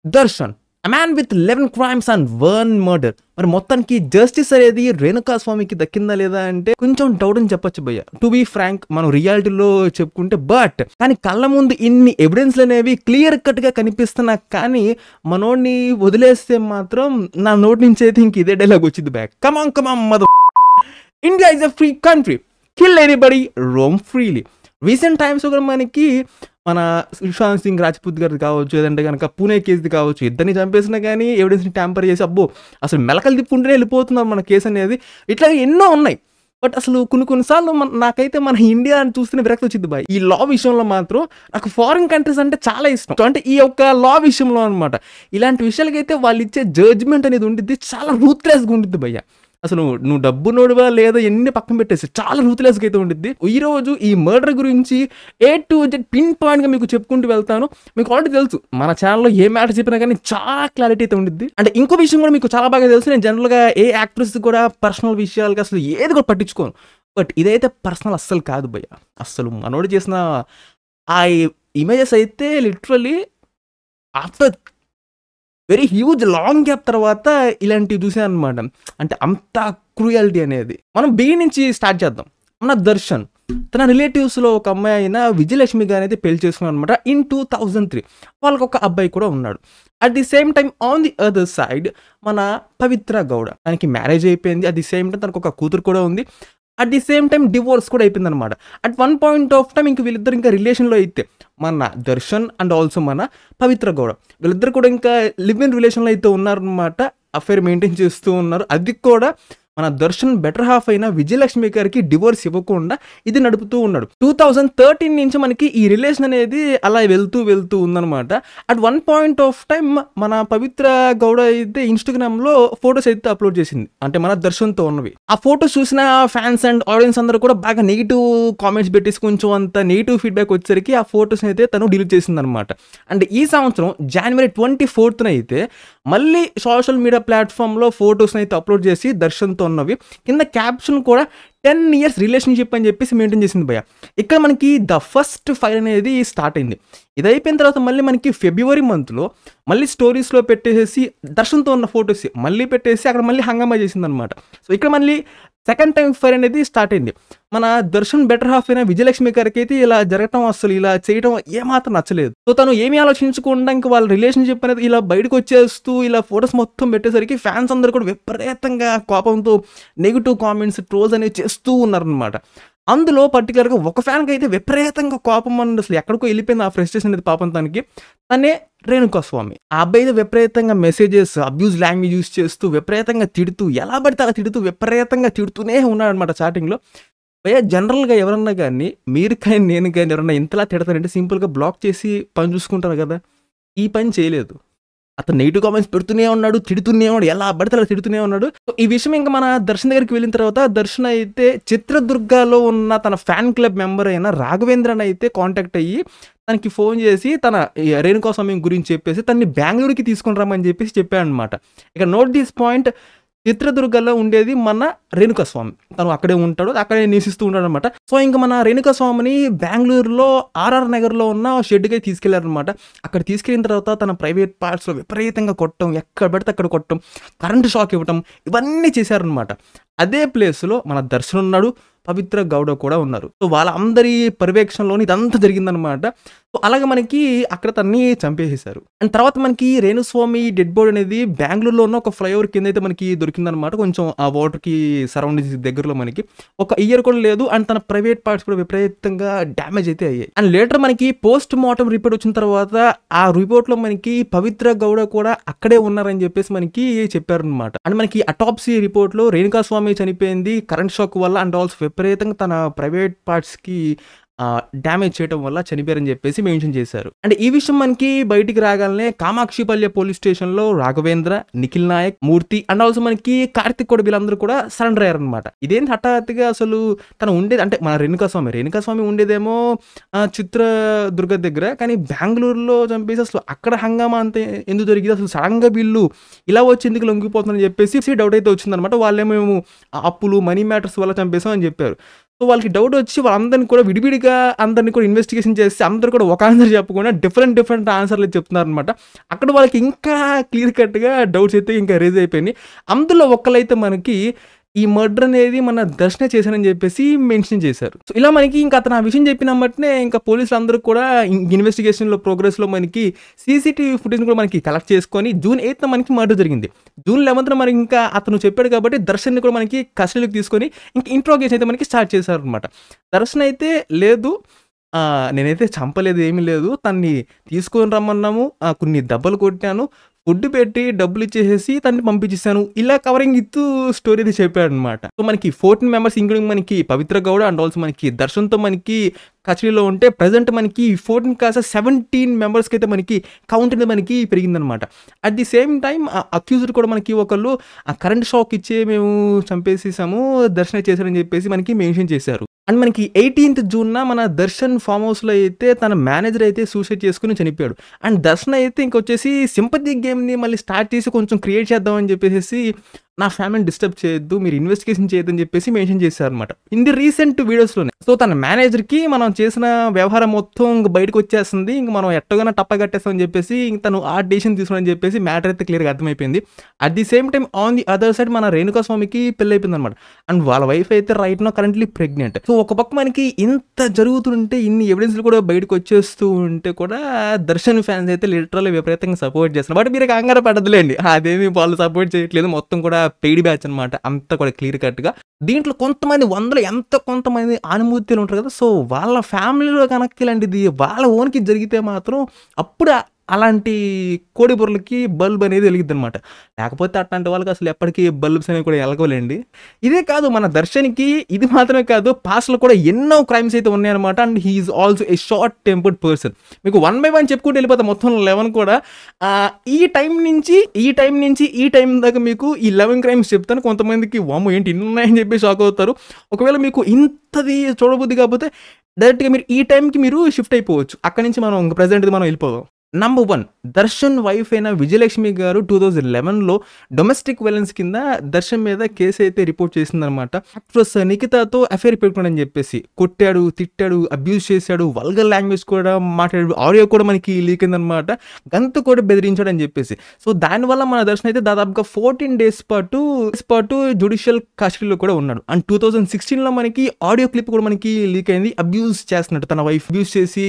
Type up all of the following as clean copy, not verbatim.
Darshan a man with 11 crimes and 1 murder. మరి మొత్తానికి justice అనేది రేణుకా స్వామికి దక్కిందా లేదా అంటే కొంచెం డౌట్ అని చెప్పొచ్చు భయ్య. టు బీ ఫ్రాంక్ మనం రియాలిటీలో చెప్పుకుంటే బట్ కానీ కళ్ళ ముందు ఇన్ని ఎవిడెన్స్లు అనేవి క్లియర్ కట్ గా కనిపిస్తున్నా కానీ మనోడిని వదిలేస్తే మాత్రం నా నోటి నుంచి అయితే ఇంక ఇదే డైలాగ్ వచ్చింది back. Come on mother, India is a free country, kill anybody, roam freely. Recent times కూడా మనకి మన సుశాంత్ సింగ్ రాజ్పూత్ గారిది కావచ్చు, లేదంటే కనుక పూణే కేసుది కావచ్చు, ఇద్దరిని చంపేసినా కానీ ఎవిడెన్స్ని ట్యాంపర్ చేసి అబ్బో అసలు మెలకలు తిప్పుకుంటూనే వెళ్ళిపోతున్నారు మన కేసు అనేది. ఇట్లా ఎన్నో ఉన్నాయి. బట్ అసలు కొన్నిసార్లు నాకైతే మన ఇండియా అని చూస్తేనే విరక్తి వచ్చింది బాయ్. ఈ లా విషయంలో మాత్రం నాకు ఫారిన్ కంట్రీస్ అంటే చాలా ఇష్టం. అంటే ఈ యొక్క లా విషయంలో అనమాట ఇలాంటి విషయాలకైతే వాళ్ళు ఇచ్చే జడ్జ్మెంట్ అనేది ఉంటుంది, చాలా రూత్లెస్గా ఉంటుంది భయ్య. అసలు నువ్వు డబ్బు నోడువా లేదా ఎన్ని పక్కన పెట్టేసి చాలా రూత్లెస్గా అయితే ఉంటుంది. ఈరోజు ఈ మర్డర్ గురించి A to Z పిన్ పాయింట్గా మీకు చెప్పుకుంటూ వెళ్తాను. మీకు ఆల్రెడీ తెలుసు మన ఛానల్లో ఏ మ్యాటర్ చెప్పినా కానీ చాలా క్లారిటీ అయితే ఉంటుంది. అంటే ఇంకో విషయం కూడా మీకు చాలా బాగా తెలుసు, నేను జనరల్గా ఏ యాక్ట్రెస్ కూడా పర్సనల్ విషయాలుగా అసలు ఏది కూడా పట్టించుకోను. బట్ ఇదైతే పర్సనల్ అస్సలు కాదు భయ్య. అసలు మనోడు చేసిన ఆ ఇమేజెస్ అయితే literally after very huge long gap తర్వాత ఇలాంటివి చూసాను అనమాట. అంటే అంత క్రూయాలిటీ అనేది. మనం బిగిన్ నుంచి స్టార్ట్ చేద్దాం. మన దర్శన్ తన రిలేటివ్స్లో ఒక అమ్మాయి అయిన విజయలక్ష్మి గారిని అయితే పెళ్లి చేసుకున్నాను అనమాట ఇన్ 2003. వాళ్ళకు ఒక అబ్బాయి కూడా ఉన్నాడు. At the same time on the other side మన పవిత్ర గౌడ, తనకి మ్యారేజ్ అయిపోయింది. అట్ ది సేమ్ టైం తనకు ఒక కూతురు కూడా ఉంది. At the same time divorce కూడా అయిపోయింది అనమాట. At one point of time ఇంక వీళ్ళిద్దరు ఇంకా రిలేషన్లో అయితే మన దర్శన్ అండ్ ఆల్సో మన పవిత్ర గౌడ వీళ్ళిద్దరు కూడా ఇంకా లివ్ ఇన్ రిలేషన్లో అయితే ఉన్నారనమాట. అఫైర్ మెయింటైన్ చేస్తూ ఉన్నారు. అది కూడా మన దర్శన్ బెటర్ హాఫ్ అయిన విజయలక్ష్మి గారికి డివోర్స్ ఇవ్వకుండా ఇది నడుపుతూ ఉన్నాడు. 2013 నుంచి మనకి ఈ రిలేషన్ అనేది అలా వెళ్తూ ఉందనమాట. At one point of time మన పవిత్ర గౌడ అయితే ఇన్స్టాగ్రామ్లో ఫొటోస్ అయితే అప్లోడ్ చేసింది, అంటే మన దర్శన్తో ఉన్నవి. ఆ ఫొటోస్ చూసిన ఫ్యాన్స్ అండ్ ఆడియన్స్ అందరూ కూడా బాగా నెగిటివ్ కామెంట్స్ పెట్టేసి కొంచెం అంత నెగిటివ్ ఫీడ్బ్యాక్ వచ్చేసరికి ఆ ఫొటోస్ అయితే తను డిలీట్ చేసింది అనమాట. అండ్ ఈ సంవత్సరం January 24th అయితే మళ్ళీ సోషల్ మీడియా ప్లాట్ఫామ్లో ఫొటోస్ని అయితే అప్లోడ్ చేసి దర్శన్తో ఉన్నవి కింద క్యాప్షన్ కూడా 10 years రిలేషన్షిప్ అని చెప్పేసి మెయింటైన్ చేసింది భయ్య. ఇక్కడ మనకి ద ఫస్ట్ ఫైర్ అనేది స్టార్ట్ అయింది. ఇది అయిపోయిన తర్వాత మళ్ళీ మనకి February monthలో మళ్ళీ స్టోరీస్లో పెట్టేసి దర్శన్తో ఉన్న ఫొటోస్ మళ్ళీ పెట్టేసి అక్కడ మళ్ళీ హంగామా చేసింది అనమాట. సో ఇక్కడ మళ్ళీ సెకండ్ టైం ఫైర్ అనేది స్టార్ట్ అయింది. మన దర్శన్ బెటర్ హాఫ్ అయిన విజయలక్ష్మి గారికి అయితే ఇలా జరగటం అసలు ఇలా చేయడం ఏమాత్రం నచ్చలేదు. సో తను ఏమీ ఆలోచించకుండా ఇంకా వాళ్ళ రిలేషన్షిప్ అనేది ఇలా బయటకు వచ్చేస్తూ ఇలా ఫొటోస్ మొత్తం పెట్టేసరికి ఫ్యాన్స్ అందరూ కూడా విపరీతంగా కోపంతో నెగిటివ్ కామెంట్స్ ట్రోల్స్ అనేవి చేస్తూ ఉన్నారనమాట. అందులో పర్టికులర్గా ఒక ఫ్యాన్కి అయితే విపరీతంగా కోపం అని అసలు ఎక్కడికో వెళ్ళిపోయింది ఆ ఫ్రస్ట్రేషన్ అనేది పాపం తనకి. తనే రేణుకా స్వామి. ఆ అబ్బాయి అయితే విపరీతంగా మెసేజెస్ అబ్యూజ్ లాంగ్వేజ్ యూజ్ చేస్తూ విపరీతంగా తిడుతూ ఎలా పడితే అలా తిడుతూ విపరీతంగా తిడుతూనే ఉన్నాడు అనమాట చాటింగ్లో. భయ్య జనరల్గా ఎవరన్నా కానీ మీరు కానీ నేను కానీ ఎవరన్నా ఇంతలా తిడతారంటే సింపుల్గా బ్లాక్ చేసి పని చూసుకుంటారు కదా. ఈ పని చేయలేదు. అతను నెగిటివ్ కామెంట్స్ పెడుతూనే ఉన్నాడు, తిడుతూనే ఉన్నాడు, ఎలా పడితే అలా తిడుతూనే ఉన్నాడు. సో ఈ విషయం ఇంకా మన దర్శన్ దగ్గరికి వెళ్ళిన తర్వాత దర్శన్ అయితే చిత్రదుర్గలో ఉన్న తన ఫ్యాన్ క్లబ్ మెంబర్ అయిన రాఘవేంద్రన్ అయితే కాంటాక్ట్ అయ్యి తనకి ఫోన్ చేసి తన రేణుకా స్వామి గురించి చెప్పేసి తనని బెంగళూరుకి తీసుకుని రమ్మని చెప్పేసి చెప్పాడు అనమాట. ఇక నోట్ దిస్ పాయింట్, చిత్రదుర్గలో ఉండేది మన రేణుకా స్వామి. తను అక్కడే ఉంటాడు, అక్కడే నివసిస్తూ ఉంటాడు అనమాట. సో ఇంకా మన రేణుకా స్వామిని బెంగళూరులో ఆర్ఆర్ నగర్లో ఉన్న షెడ్కి తీసుకెళ్లారనమాట. అక్కడ తీసుకెళ్ళిన తర్వాత తన ప్రైవేట్ పార్ట్స్లో విపరీతంగా కొట్టడం, ఎక్కడ పడితే అక్కడ కొట్టడం, కరెంటు షాక్ ఇవ్వటం, ఇవన్నీ చేశారనమాట. అదే ప్లేస్లో మన దర్శన్ ఉన్నాడు, పవిత్ర గౌడ కూడా ఉన్నారు. సో వాళ్ళందరి పర్యవేక్షణలోని ఇదంతా జరిగిందనమాట. సో అలాగే మనకి అక్కడ తన్ని చంపేసేశారు. అండ్ తర్వాత మనకి రేణుస్వామి డెడ్ బాడీ అనేది బెంగళూరులో ఉన్న ఒక ఫ్లైఓవర్ కింద అయితే మనకి దొరికిందనమాట. కొంచెం ఆ వాటర్కి సరౌండింగ్స్ దగ్గరలో మనకి ఒక ఇయర్ కూడా లేదు. అండ్ తన ప్రైవేట్ పార్ట్స్ కూడా విపరీతంగా డ్యామేజ్ అయితే అయ్యాయి. అండ్ లేటర్ మనకి పోస్ట్ మార్టం రిపోర్ట్ వచ్చిన తర్వాత ఆ రిపోర్ట్లో మనకి పవిత్ర గౌడ కూడా అక్కడే ఉన్నారని చెప్పేసి మనకి చెప్పారనమాట. అండ్ మనకి అటాప్సీ రిపోర్ట్లో రేణుకా స్వామి చనిపోయింది కరెంట్ షాక్ వల్ల అండ్ ఆల్సో విపరీతంగా తన ప్రైవేట్ పార్ట్స్కి డ్యామేజ్ చేయడం వల్ల చనిపోయారని చెప్పేసి మెన్షన్ చేశారు. అండ్ ఈ విషయం మనకి బయటికి రాగానే కామాక్షిపల్లి పోలీస్ స్టేషన్లో రాఘవేంద్ర, నిఖిల్ నాయక్, మూర్తి అండ్ ఆల్సో మనకి కార్తిక్ కూడా వీళ్ళందరూ కూడా సరెండర్ అయ్యారనమాట. ఇదేంటి హఠాత్తుగా అసలు తను ఉండేది అంటే మన రేణుకా స్వామి ఉండేదేమో చిత్రదుర్గ దగ్గర, కానీ బెంగళూరులో చంపేసి అసలు అక్కడ హంగామా అంతే ఎందుకు జరిగింది, అసలు సడన్గా వీళ్ళు ఇలా వచ్చి ఎందుకు లొంగిపోతుందని చెప్పేసి డౌట్ అయితే వచ్చిందనమాట. వాళ్ళేమో అప్పులు మనీ మ్యాటర్స్ వల్ల చంపేసాం అని చెప్పారు. సో వాళ్ళకి డౌట్ వచ్చి వాళ్ళందరిని కూడా విడివిడిగా అందరిని కూడా ఇన్వెస్టిగేషన్ చేసి అందరూ కూడా ఒక ఆన్సర్ చెప్పకుండా డిఫరెంట్ ఆన్సర్లు చెప్తున్నారనమాట. అక్కడ వాళ్ళకి ఇంకా క్లియర్ కట్‌గా డౌట్స్ అయితే ఇంకా రైజ్ అయిపోయినాయి. అందులో ఒకళ్ళైతే మనకి ఈ మర్డర్ అనేది మన దర్శనే చేశారని చెప్పేసి మెన్షన్ చేశారు. సో ఇలా మనకి ఇంకా అతను ఆ విషయం చెప్పిన వెంటనే ఇంకా పోలీసులందరూ కూడా ఇన్వెస్టిగేషన్‌లో ప్రోగ్రెస్‌లో మనకి సీసీటీవీ ఫుటేజ్‌ని కూడా మనకి కలెక్ట్ చేసుకొని జూన్ 8న మనకి మర్డర్ జరిగింది. జూన్ 11న మనకి ఇంకా అతను చెప్పాడు కాబట్టి దర్శన్‌ని కూడా మనకి కస్టడీలోకి తీసుకొని ఇంక ఇంట్రోగేషన్ అయితే మనకి స్టార్ట్ చేశారనమాట. దర్శన్ అయితే లేదు నేనైతే చంపలేదు, ఏమీ లేదు. తన్ని తీసుకొని రమ్మన్నాము. కొన్ని దెబ్బలు కొట్టాను. ఫుడ్ పెట్టి డబ్బులిచ్చేసేసి తనని పంపించేసాను. ఇలా కవరింగ్ ఇత్తూ స్టోరీ అయితే చెప్పాడనమాట. సో మనకి 14 మెంబర్స్ ఇంక్లూడింగ్ మనకి పవిత్ర గౌడ అండ్ ఆల్సో మనకి దర్శన్‌తో మనకి కస్టడీలో ఉంటే ప్రెజెంట్ మనకి 14 కాస్త 17 మెంబర్స్‌కి అయితే మనకి కౌంట్ అనేది మనకి పెరిగిందనమాట. At the same time accused కూడా మనకి ఒకళ్ళు కరెంట్ షాక్ ఇచ్చే మేము చంపేసేసాము, దర్శనే చేశారని చెప్పేసి మనకి మెన్షన్ చేశారు. అండ్ మనకి 18th జూన్‌న మన దర్శన్ ఫామ్ హౌస్‌లో అయితే తన మేనేజర్ అయితే సూసైడ్ చేసుకొని చనిపోయాడు. అండ్ దర్శన్ అయితే ఇంకొచ్చేసి సింపతి గేమ్‌ని మళ్ళీ స్టార్ట్ చేసి కొంచెం క్రియేట్ చేద్దాం అని చెప్పేసేసి నా ఫ్యామిలీని డిస్టర్బ్ చేయొద్దు, మీరు ఇన్వెస్టిగేషన్ చేయొద్దని చెప్పేసి మెన్షన్ చేశారనమాట. ఇన్ ది రీసెంట్ వీడియోస్‌లోనే. సో తన మేనేజర్‌కి మనం చేసిన వ్యవహారం మొత్తం ఇంక బయటకు వచ్చేస్తుంది. ఇంక మనం ఎట్టగానో టప్ప కట్టేస్తామని చెప్పేసి ఇంక తను ఆ డెసిషన్ తీసుకున్నాడని చెప్పేసి మ్యాటర్ అయితే క్లియర్‌గా అర్థమైపోయింది. At the same time on the other side మన రేణుకా స్వామికి పెళ్లయిపోయిందనమాట. అండ్ వాళ్ళ వైఫ్ అయితే right now currently pregnant. So ఒక పక్క మనకి ఇంత జరుగుతుంటే ఇన్ని ఎవిడెన్స్‌లు కూడా బయటకు వచ్చేస్తూ ఉంటే కూడా దర్శన్ ఫ్యాన్స్ అయితే లిటరల్లీ విపరీతంగా సపోర్ట్ చేస్తున్నారు. బట్ మీరు కంగారు పడదులేండి, అదేమి వాళ్ళు సపోర్ట్ చేయట్లేదు, మొత్తం కూడా పెయిడ్ బ్యాచ్ అనమాట. అంతా కూడా క్లియర్ కట్‌గా. దీంట్లో కొంతమంది వందలు కొంతమంది అనుమూర్తులు ఉంటారు కదా, సో వాళ్ళ ఫ్యామిలీలో కనుక ఇలాంటిది వాళ్ళ ఓన్‌కి జరిగితే మాత్రం అప్పుడు అలాంటి కోడి బుర్రలకి బల్బ్ అనేది వెలిగిద్దనమాట. లేకపోతే అట్లాంటి వాళ్ళకి అసలు ఎప్పటికీ బల్బ్స్ అనేవి కూడా ఎలగవులేండి. ఇదే కాదు మన దర్శన్‌కి ఇది మాత్రమే కాదు, పాస్ట్‌లో కూడా ఎన్నో క్రైమ్స్ అయితే ఉన్నాయన్నమాట. And he is also a short tempered person. మీకు వన్ బై వన్ చెప్పుకుంటూ వెళ్ళిపోతాం మొత్తం 11 కూడా. ఈ టైం నుంచి ఈ టైం దాకా మీకు ఈ 11 క్రైమ్స్ చెప్తాను. కొంతమందికి వామ్మో ఏంటి ఇన్ని ఉన్నాయని చెప్పి షాక్ అవుతారు. ఒకవేళ మీకు ఇంతది చూడబుద్ధి కాకపోతే డైరెక్ట్‌గా మీరు ఈ టైంకి మీరు షిఫ్ట్ అయిపోవచ్చు. అక్కడి నుంచి మనం ప్రెజెంట్‌ది మనం వెళ్ళిపోదాం. నంబర్ 1 దర్శన్ వైఫ్ అయిన విజయలక్ష్మి గారు 2011లో డొమెస్టిక్ వైలెన్స్ కింద దర్శన్ మీద కేసు అయితే రిపోర్ట్ చేసిందనమాట. యాక్ట్రెస్ నిఖితాతో అఫైర్ పెట్టుకోవడం చెప్పేసి కొట్టాడు, తిట్టాడు, అబ్యూజ్ చేశాడు, వల్గర్ లాంగ్వేజ్ కూడా మాట్లాడాడు, ఆడియో కూడా మనకి లీక్ అయిందనమాట, గంతు కూడా బెదిరించాడు అని చెప్పేసి. సో దానివల్ల మన దర్శన్ అయితే దాదాపుగా 14 డేస్ పాటు జ్యుడిషియల్ కస్టడీలో కూడా ఉన్నాడు. అండ్ 2016లో మనకి ఆడియో క్లిప్ కూడా మనకి లీక్ అయింది. అబ్యూజ్ చేస్తున్నట్టు తన వైఫ్ అబ్యూజ్ చేసి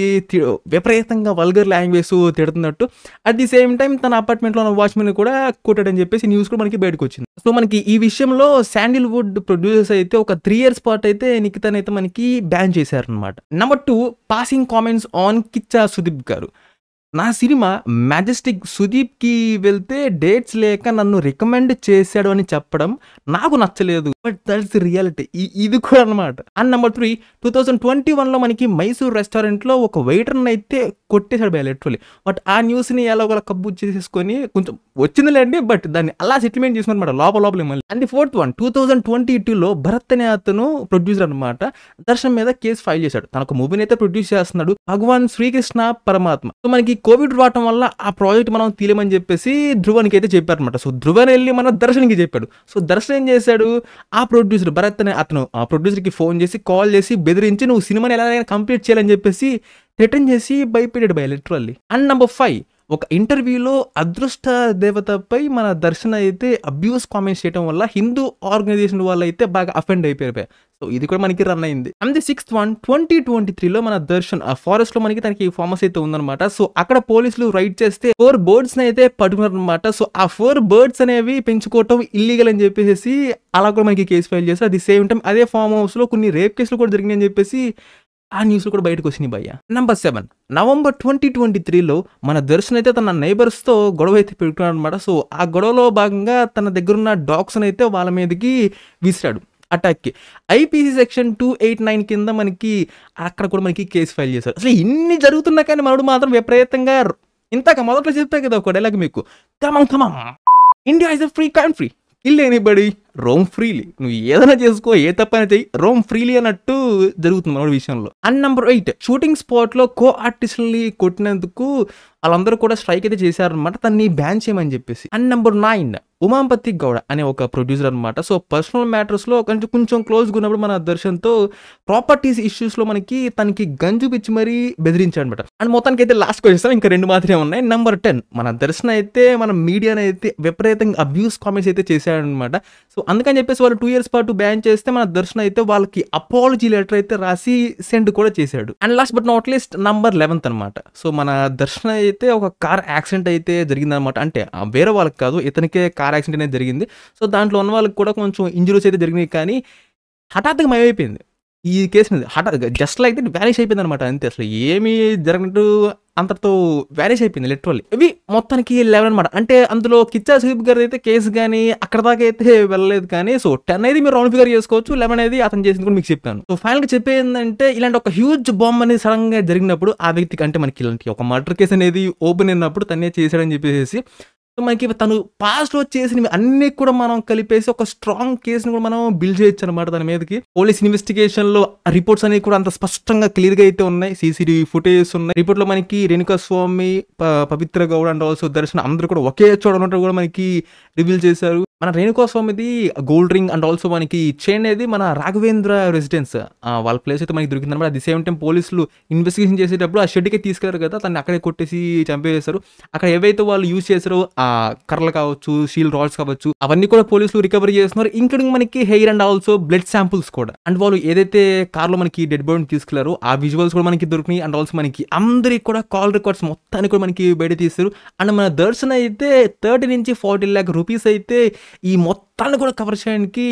విపరీతంగా వల్గర్ లాంగ్వేజ్ తిడుతున్నట్టు. అట్ ది సేమ్ టైం తన అపార్ట్మెంట్లో ఉన్న వాచ్మెన్ కూడా కొట్టాడని చెప్పేసి న్యూస్ కూడా మనకి బయటకు వచ్చింది. సో మనకి ఈ విషయంలో శాండిల్వుడ్ ప్రొడ్యూసర్స్ అయితే ఒక 3 years పాటు అయితే నిఖితాని అయితే మనకి బ్యాన్ చేశారనమాట. Number 2 passing comments on Kichcha Sudeep గారు. నా సినిమా మ్యాజెస్టిక్ సుదీప్‌కి వెళ్తే డేట్స్ లేక నన్ను రికమెండ్ చేశాడు అని చెప్పడం నాకు నచ్చలేదు. But that's reality. ఇది కూడా అనమాట. అండ్ నెంబర్ 3 2021లో మనకి మైసూర్ రెస్టారెంట్లో ఒక వెయిటర్‌ని అయితే కొట్టేశాడు భయ్యా లిటరల్లీ. బట్ ఆ న్యూస్‌ని ఎలాగోలా కబ్బు చేసేసుకొని కొంచెం వచ్చిందిలేండి, బట్ దాన్ని అలా సెటిల్మెంట్ చేసుకున్నారన్నమాట లోపలే మళ్ళీ. అండ్ ది 4th వన్ 2022లో భరత్ అనే అతను ప్రొడ్యూసర్ అనమాట దర్శన్ మీద కేసు ఫైల్ చేశాడు. తనకు మూవీని అయితే ప్రొడ్యూస్ చేస్తున్నాడు, భగవాన్ శ్రీకృష్ణ పరమాత్మ. సో మనకి కోవిడ్ రావటం వల్ల ఆ ప్రాజెక్ట్ మనం తీయమని చెప్పేసి ధ్రువనికి అయితే చెప్పారనమాట. సో ధ్రువన్ వెళ్ళి మన దర్శన్కి చెప్పాడు. సో దర్శన్ ఏం చేశాడు, ఆ ప్రొడ్యూసర్ భరత్ అనే అతను ఆ ప్రొడ్యూసర్కి ఫోన్ చేసి కాల్ చేసి బెదిరించి నువ్వు సినిమాని ఎలాగైనా కంప్లీట్ చేయాలని చెప్పేసి థ్రెటన్ చేసి భయపెట్టాడు భయ లిటరల్లీ. అండ్ నెంబర్ 5 ఒక ఇంటర్వ్యూలో అదృష్ట దేవతపై మన దర్శన్ అయితే అబ్యూస్ కామెంట్స్ చేయడం వల్ల హిందూ ఆర్గనైజేషన్ వాళ్ళు అయితే బాగా అఫెండ్ అయిపోయారు. సో ఇది కూడా మనకి రన్ అయింది. అండ్ ది 6th వన్ 2023లో మన దర్శన్ ఆ ఫారెస్ట్ లో మనకి తనకి ఫార్మస్ అయితే ఉందన్నమాట. సో అక్కడ పోలీసులు రైడ్ చేస్తే 4 birds అయితే పట్టుకున్నారు అనమాట. సో ఆ 4 birds అనేవి పెంచుకోవటం ఇల్లీగల్ అని చెప్పేసి అలా కూడా మనకి కేసు ఫైల్ చేస్తారు. అట్ ది సేమ్ టైం అదే ఫార్మ్ హౌస్ లో కొన్ని రేప్ కేసులు కూడా జరిగినాయని చెప్పేసి ఆ న్యూస్ కూడా బయటకు వచ్చినాయి భయ్య. నెంబర్ 7 నవంబర్ 2023లో మన దర్శన్ అయితే తన నైబర్స్తో గొడవ అయితే పెట్టుకున్నాడు అనమాట. సో ఆ గొడవలో భాగంగా తన దగ్గరున్న డాగ్స్ అయితే వాళ్ళ మీదకి విసిరాడు అటాక్కి. ఐపీసీ సెక్షన్ 289 కింద మనకి అక్కడ కూడా మనకి కేసు ఫైల్ చేశారు. అసలు ఇన్ని జరుగుతున్నా కానీ మనడు మాత్రం విపరీతంగా ఇంతక మొదట్లో చెప్పా కదా ఒక డైలాగ్ మీకు, come on India is a free country, kill anybody, roam freely. నువ్వు ఏదైనా చేసుకో, ఏ తప్పైనా చెయ్యి, రోమ్ ఫ్రీలీ అన్నట్టు జరుగుతుంది మన విషయంలో. అండ్ నెంబర్ 8 షూటింగ్ స్పాట్లో కో ఆర్టిస్టుల్ని కొట్టినందుకు వాళ్ళందరూ కూడా స్ట్రైక్ అయితే చేశారనమాట, తన్ని బ్యాన్ చేయమని చెప్పేసి. అండ్ నెంబర్ 9 ఉమాపతి గౌడ అనే ఒక ప్రొడ్యూసర్ అనమాట. సో, పర్సనల్ మ్యాటర్స్‌లో కొంచెం కొంచెం క్లోజ్‌గా ఉన్నప్పుడు మన దర్శన్‌తో ప్రాపర్టీస్ ఇష్యూస్‌లో తనకి గన్ చూపించి మరీ బెదిరించాడనమాట. అండ్ మొత్తానికైతే లాస్ట్‌కి వచ్చేసాం. ఇంకా 2 మాత్రమే ఉన్నాయి. నంబర్ 10 మన దర్శన్ అయితే మన మీడియానైతే విపరీతంగా అబ్యూస్ కామెంట్స్ అయితే చేశాడనమాట. సో, అందుకని చెప్పేసి వాళ్ళు 2 ఇయర్స్ పాటు బ్యాన్ చేస్తే మన దర్శన్ అయితే వాళ్ళకి అపాలజీ లెటర్ అయితే రాసి సెండ్ కూడా చేశాడు. And last but not least number 11 అనమాట. సో, మన దర్శన్ అయితే ఒక కార్ యాక్సిడెంట్ అయితే జరిగిందనమాట. అంటే వేరే వాళ్ళకి కాదు, ఇతనికే కార్ యాక్సిడెంట్ అనేది జరిగింది. సో, దాంట్లో ఉన్న వాళ్ళకి కూడా కొంచెం ఇంజురీస్ అయితే జరిగినాయి. కానీ హఠాత్తుగా మాయమైపోయింది ఈ కేసు మీద. హఠాత్తుగా జస్ట్ లైక్ దట్ వ్యానిష్ అయిపోయిందనమాట అంతే. అసలు ఏమీ జరగనట్టు అంతటితో వ్యానిష్ అయిపోయింది లిటరల్లీ. ఇవి మొత్తానికి 11 అనమాట. అంటే అందులో కిచ్చా సుదీప్ గారి అయితే కేసు కానీ అక్కడ దాకా అయితే వెళ్ళలేదు. కానీ సో 10 అనేది మీరు రౌండ్ ఫిగర్ చేసుకోవచ్చు. 11 అనేది అతను చేసింది కూడా మీకు చెప్తాను. సో ఫైనల్గా చెప్పేందంటే ఇలాంటి ఒక హ్యూజ్ బాంబ్ అనేది సడన్ గా జరిగినప్పుడు ఆ వ్యక్తికి, అంటే మనకి ఇలాంటి ఒక మర్డర్ కేసు అనేది ఓపెన్ అయినప్పుడు తనే చేశాడని చెప్పేసి మనకి తను పాస్ట్లో చేసినవి అన్ని కూడా మనం కలిపేసి ఒక స్ట్రాంగ్ కేసుని కూడా మనం బిల్డ్ చేయొచ్చు అనమాట దాని మీదకి. పోలీస్ ఇన్వెస్టిగేషన్ లో రిపోర్ట్స్ అనేవి కూడా అంత స్పష్టంగా క్లియర్ గా అయితే ఉన్నాయి. సీసీటీవీ ఫుటేజెస్ ఉన్నాయి. రిపోర్ట్ లో మనకి రేణుకా స్వామి, పవిత్ర గౌడ్ అండ్ ఆల్సో దర్శన్ అందరూ కూడా ఒకే చోట ఉన్నట్టు కూడా మనకి రివీల్ చేశారు. మన రేణుకా స్వామిది గోల్డ్ రింగ్ అండ్ ఆల్సో మనకి చైన్ అనేది మన రాఘవేంద్ర రెసిడెన్స్ వాళ్ళ ప్లేస్ అయితే మనకి దొరికింది అనమాట. అట్ ది సేమ్ టైం పోలీసులు ఇన్వెస్టిగేషన్ చేసేటప్పుడు ఆ షెడ్కి తీసుకెళ్లారు కదా, తను అక్కడే కొట్టేసి చంపేశారు. అక్కడ ఏవైతే వాళ్ళు యూజ్ చేశారో ఆ కర్రలు కావచ్చు, స్టీల్ రాడ్స్ కావచ్చు, అవన్నీ కూడా పోలీసులు రికవరీ చేస్తున్నారు. ఇంక్లూడింగ్ మనకి hair and also blood samples కూడా. అండ్ వాళ్ళు ఏదైతే కార్లో మనకి డెడ్ బాడీని తీసుకెళ్లారో ఆ విజువల్స్ కూడా మనకి దొరికినాయి. అండ్ ఆల్సో మనకి అందరికి కూడా కాల్ రికార్డ్స్ మొత్తాన్ని కూడా మనకి బయట తీస్తారు. అండ్ మన దర్శన్ అయితే 30 నుంచి 40 lakh రూపీస్ అయితే ఈ మొత్తాన్ని కూడా కవర్ చేయడానికి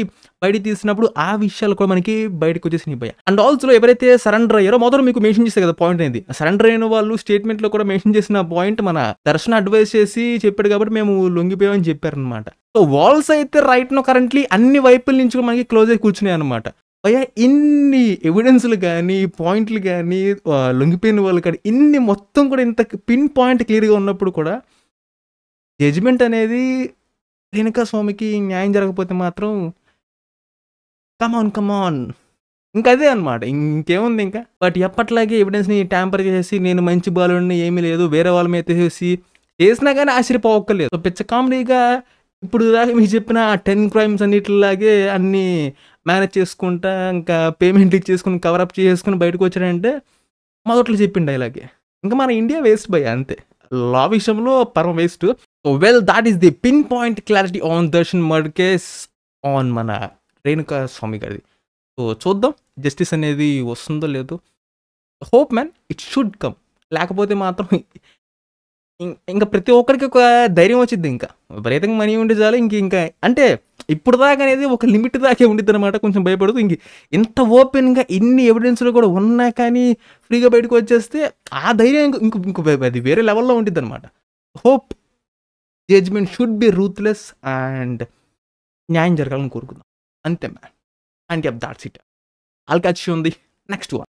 బయట తీసినప్పుడు ఆ విషయాలు కూడా మనకి బయటకు వచ్చేసినాయి భయ. అండ్ ఆల్సో ఎవరైతే సరెండర్ అయ్యారో మొదలు మీకు మెన్షన్ చేస్తారు కదా పాయింట్ అనేది, సరెండర్ అయిన వాళ్ళు స్టేట్మెంట్ లో కూడా మెన్షన్ చేసిన పాయింట్ మన దర్శన్ అడ్వైస్ చేసి చెప్పాడు కాబట్టి మేము లొంగిపోయామని చెప్పారనమాట. సో వాల్స్ అయితే రైట్ నో కరెంట్లీ అన్ని వైపుల నుంచి కూడా మనకి క్లోజ్ అయి కూర్చున్నాయి అనమాట. భయ ఇన్ని ఎవిడెన్స్లు కానీ పాయింట్లు కానీ లొంగిపోయిన వాళ్ళు కానీ ఇన్ని మొత్తం కూడా ఇంత పిన్ పాయింట్ క్లియర్గా ఉన్నప్పుడు కూడా జడ్జిమెంట్ అనేది రేణుకా స్వామికి న్యాయం జరగకపోతే మాత్రం కమాన్ ఇంకా అదే అనమాట, ఇంకేముంది ఇంకా. బట్ ఎప్పట్లాగే ఎవిడెన్స్ని ట్యాంపర్ చేసి నేను మంచి బాలుడిని ఏమీ లేదు వేరే వాళ్ళ మీద చేసినా కానీ ఆశ్చర్యపోవక్కర్లేదు. సో పిచ్చ కామెడీగా ఇప్పుడు దాకా మీకు చెప్పిన 10 crimes అన్నిటిలాగే అన్నీ మేనేజ్ చేసుకుంటా ఇంకా పేమెంట్ ఇచ్చేసుకుని కవరప్ చేసుకుని బయటకు వచ్చాడంటే మొదట్లో చెప్పిండు ఇలాగే. ఇంకా మన ఇండియా వేస్ట్ భయ అంతే, లా విషయంలో పరమ waste. Well that is the pin point clarity on Darshan murder case on మన రేణుకా స్వామి గారిది. సో చూద్దాం జస్టిస్ అనేది వస్తుందో లేదో. Hope man it should come. లేకపోతే మాత్రం ఇంకా ప్రతి ఒక్కరికి ఒక ధైర్యం వచ్చింది. ఇంకా విపరీతంగా మనీ ఉంటే చాలు ఇంకా అంటే ఇప్పుడు దాకా అనేది ఒక లిమిట్ దాకే ఉండిద్ది అనమాట. కొంచెం భయపడుతూ ఇంత ఓపెన్గా ఇన్ని ఎవిడెన్స్లు కూడా ఉన్నా కానీ ఫ్రీగా బయటకు వచ్చేస్తే ఆ ధైర్యం ఇంకో అది వేరే లెవెల్లో ఉండిద్ది అనమాట. Hope judgement should be ruthless and న్యాయం జరగాలని కోరుకుందాం అంతే man. And that's it. All catch ఉంది నెక్స్ట్ వన్.